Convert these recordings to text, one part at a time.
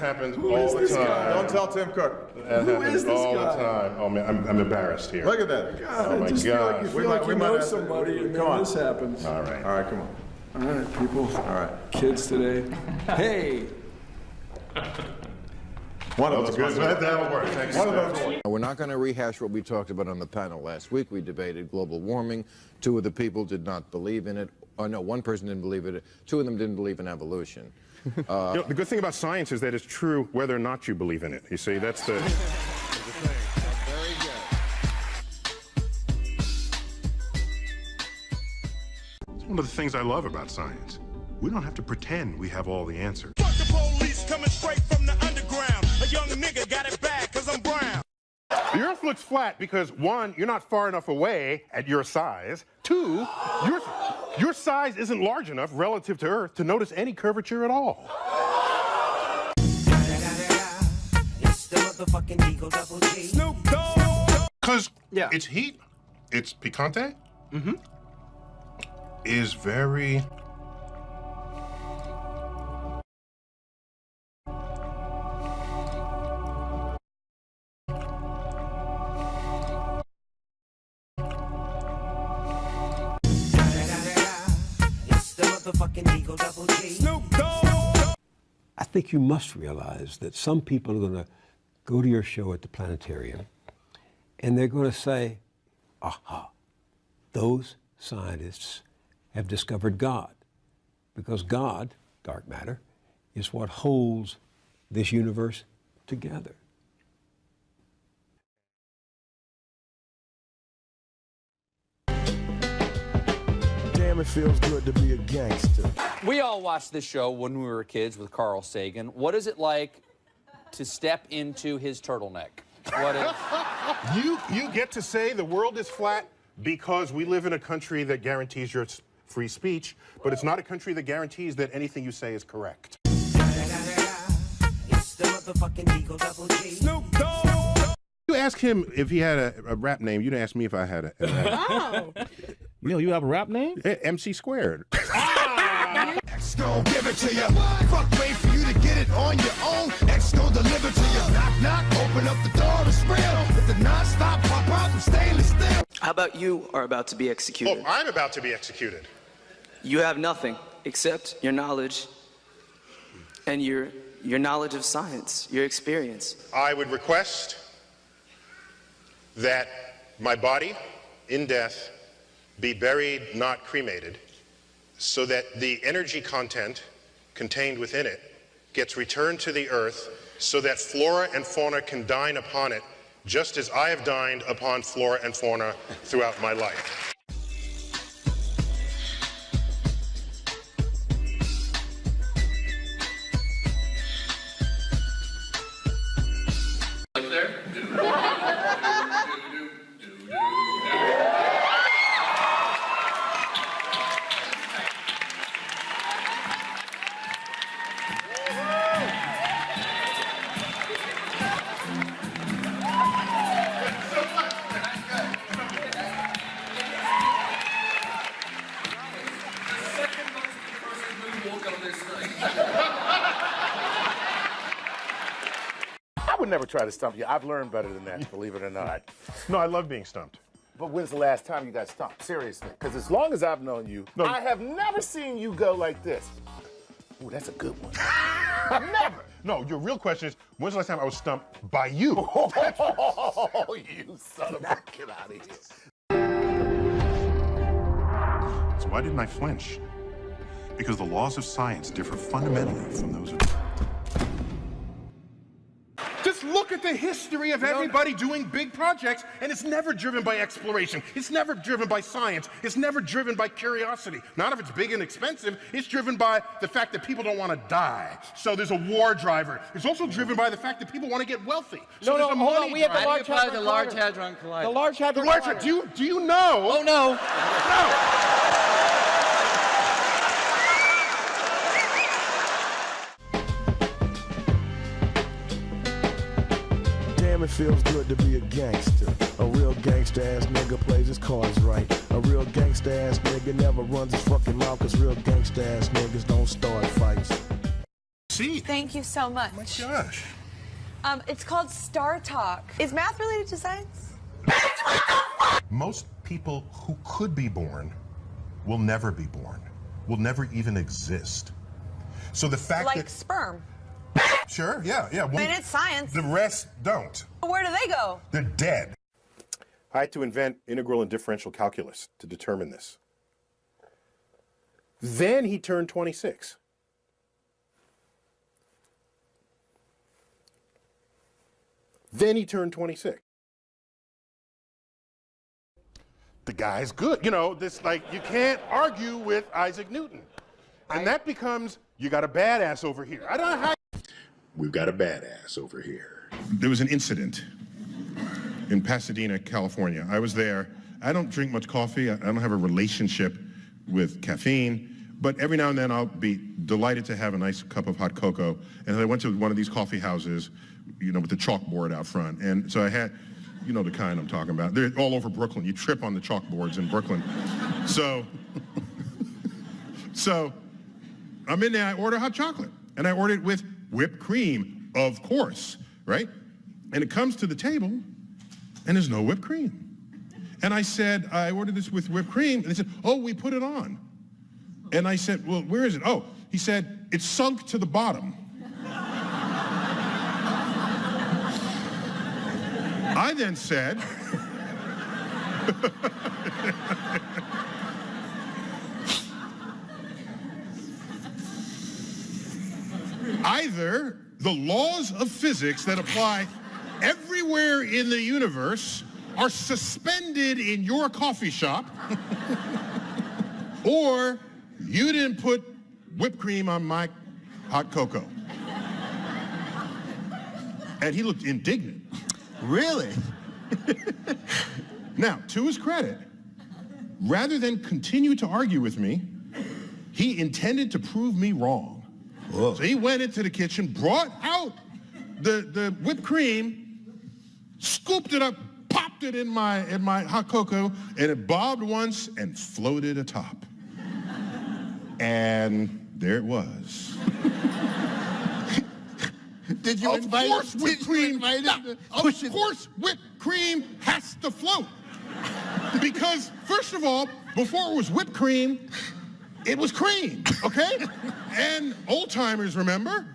happens all the time. Don't tell Tim Cook. That happens all the time. Oh man, I'm embarrassed here. Look at that. Oh my God. You feel like you know somebody, and then this happens. All right. All right, come on. All right, people. All right. Kids today. Hey. One of That's those. good. That'll work. Thanks. One of those. We're not going to rehash what we talked about on the panel last week. We debated global warming. 2 of the people did not believe in it. Oh, no, 1 person didn't believe in it. 2 of them didn't believe in evolution. You know, the good thing about science is that it's true whether or not you believe in it. You see, that's the... Very good. It's one of the things I love about science. We don't have to pretend we have all the answers. Fuck the police coming straight from the underground. A young nigga got it bad cause I'm brown. The Earth looks flat because 1, you're not far enough away at your size. 2, your size isn't large enough relative to Earth to notice any curvature at all. Snoop Dogg. Because its heat, its picante, is very... Snoop Dogg. I think you must realize that some people are going to go to your show at the planetarium and they're going to say, aha, those scientists have discovered God. Because God, dark matter, is what holds this universe together. Damn, it feels good to be a gangster. We all watched this show when we were kids with Carl Sagan. What is it like to step into his turtleneck? What is... You get to say the world is flat because we live in a country that guarantees your free speech, but it's not a country that guarantees that anything you say is correct. Snoop Dogg. You ask him if he had a rap name. You didn't ask me if I had a Oh. Neil, you have a rap name? MC Squared. X gon' give it to you. Fuck, wait for you to get it on your own. X gon' deliver to you. Knock, knock, open up the door, it's real. Let the non-stop pop out from stainless steel. How about you are about to be executed? Oh, I'm about to be executed. You have nothing except your knowledge and your knowledge of science, your experience. I would request that my body in death be buried, not cremated, so that the energy content contained within it gets returned to the earth so that flora and fauna can dine upon it, just as I have dined upon flora and fauna throughout my life. I would never try to stump you. I've learned better than that, believe it or not. No, I love being stumped. But when's the last time you got stumped? Seriously. Because as long as I've known you, I have never seen you go like this. Ooh, that's a good one. Never. No, your real question is, when's the last time I was stumped by you? Oh, you son of a... Get out of here. So why didn't I flinch? Because the laws of science differ fundamentally from those of... Just look at the history of everybody doing big projects, and it's never driven by exploration. It's never driven by science. It's never driven by curiosity. Not if it's big and expensive. It's driven by the fact that people don't want to die. So there's a war driver. It's also driven by the fact that people want to get wealthy. So No, there's a hold on. money We have the driver. Large Hadron Collider. The Large Hadron The Large Collider. Do you know? Oh, no. No. Damn, it feels good to be a gangster. A real gangster ass nigga plays his cards right. A real gangster ass nigga never runs his fucking mouth, cause real gangster ass niggas don't start fights. seat. Thank you so much. Oh my gosh. It's called Star Talk. Is math related to science? Most people who could be born will never be born, will never even exist. So the fact Like that... sperm. Sure, yeah. I mean, it's science. The rest don't. Where do they go? They're dead. I had to invent integral and differential calculus to determine this. Then he turned 26. Then he turned 26. The guy's good. You know, this, like, you can't argue with Isaac Newton. And that becomes, you got a badass over here. I don't know how. We've got a badass over here. There was an incident in Pasadena, California. I was there. I don't drink much coffee. I don't have a relationship with caffeine. But every now and then I'll be delighted to have a nice cup of hot cocoa. And I went to one of these coffee houses, you know, with the chalkboard out front. And so I had, you know the kind I'm talking about. They're all over Brooklyn. You trip on the chalkboards in Brooklyn. So I'm in there, I order hot chocolate. And I order it with whipped cream, of course, right? And it comes to the table, and there's no whipped cream. And I said, I ordered this with whipped cream. And they said, oh, we put it on. And I said, well, where is it? Oh, he said, it's sunk to the bottom. I then said, either the laws of physics that apply everywhere in the universe are suspended in your coffee shop, or you didn't put whipped cream on my hot cocoa. And he looked indignant. Really? Now, to his credit, rather than continue to argue with me, he intended to prove me wrong. Whoa. So he went into the kitchen, brought out the whipped cream, scooped it up, popped it in my hot cocoa, and it bobbed once and floated atop. And there it was. Did you invite him? Of course whipped cream has to float. Because, first of all, before it was whipped cream, it was cream, okay? And old-timers remember,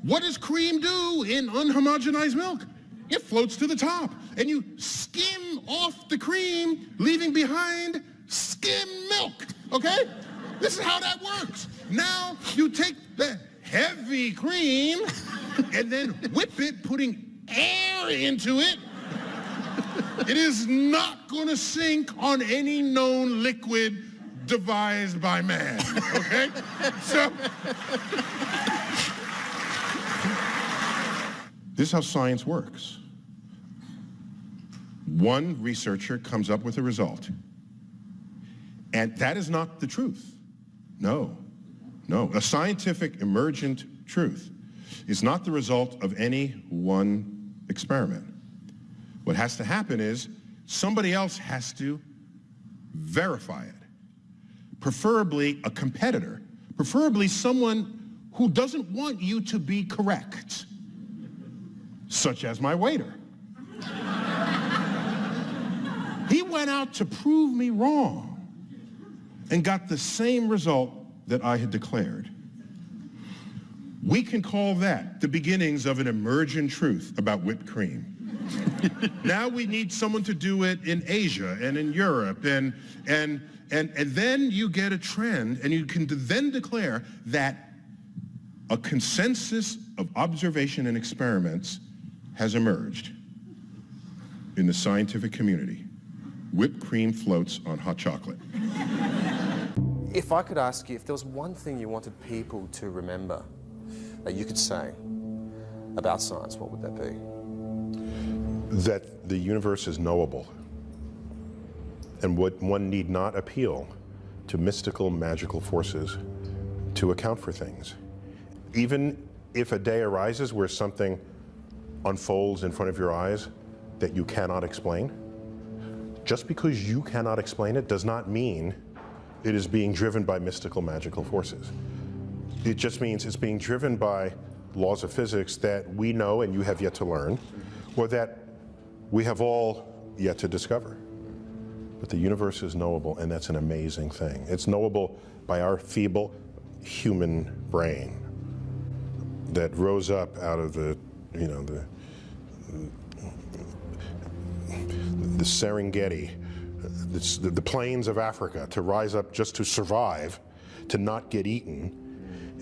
what does cream do in unhomogenized milk? It floats to the top, and you skim off the cream, leaving behind skim milk, okay? This is how that works. Now, you take the heavy cream and then whip it, putting air into it. It is not gonna sink on any known liquid devised by man, okay? So, this is how science works. One researcher comes up with a result, and that is not the truth. No. A scientific emergent truth is not the result of any one experiment. What has to happen is somebody else has to verify it. Preferably a competitor. Preferably someone who doesn't want you to be correct. Such as my waiter. He went out to prove me wrong and got the same result that I had declared. We can call that the beginnings of an emergent truth about whipped cream. Now we need someone to do it in Asia and in Europe, and then you get a trend, and you can then declare that a consensus of observation and experiments has emerged in the scientific community. Whipped cream floats on hot chocolate. If I could ask you, if there was one thing you wanted people to remember that you could say about science, what would that be? That the universe is knowable, and one need not appeal to mystical, magical forces to account for things. Even if a day arises where something unfolds in front of your eyes that you cannot explain, just because you cannot explain it does not mean it is being driven by mystical, magical forces. It just means it's being driven by laws of physics that we know and you have yet to learn, or that we have all yet to discover. But the universe is knowable, and that's an amazing thing. It's knowable by our feeble human brain that rose up out of the, you know, the Serengeti, the plains of Africa, to rise up just to survive, to not get eaten.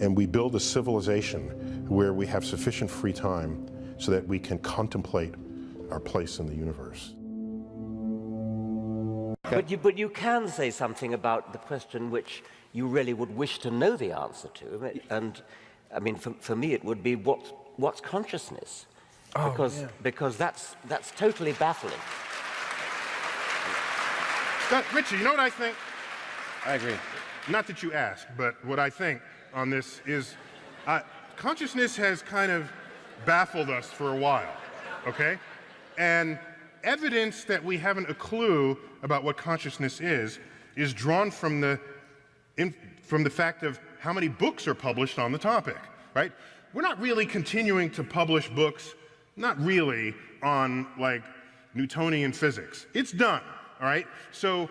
And we build a civilization where we have sufficient free time so that we can contemplate our place in the universe. But you can say something about the question which you really would wish to know the answer to. And I mean, for me, it would be what's consciousness? Because that's totally baffling. Richard, you know what I think? I agree. Not that you asked, but what I think on this is consciousness has kind of baffled us for a while, okay? And evidence that we haven't a clue about what consciousness is drawn from the fact of how many books are published on the topic, right? We're not really continuing to publish books, not really, on like Newtonian physics. It's done, all right? So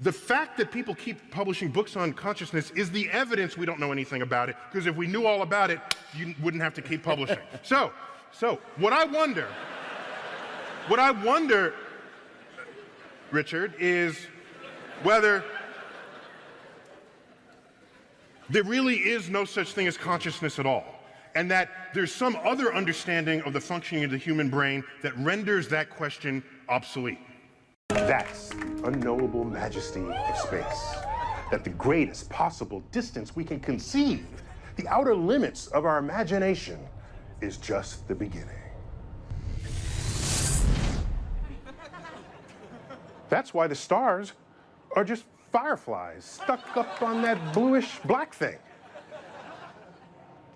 the fact that people keep publishing books on consciousness is the evidence we don't know anything about it, because if we knew all about it, you wouldn't have to keep publishing. So what I wonder, Richard, is whether there really is no such thing as consciousness at all, and that there's some other understanding of the functioning of the human brain that renders that question obsolete. That's the unknowable majesty of space. That the greatest possible distance we can conceive, the outer limits of our imagination, is just the beginning. That's why the stars are just fireflies stuck up on that bluish black thing.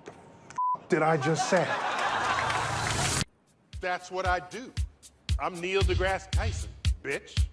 The f did I just say? That's what I do. I'm Neil deGrasse Tyson, bitch.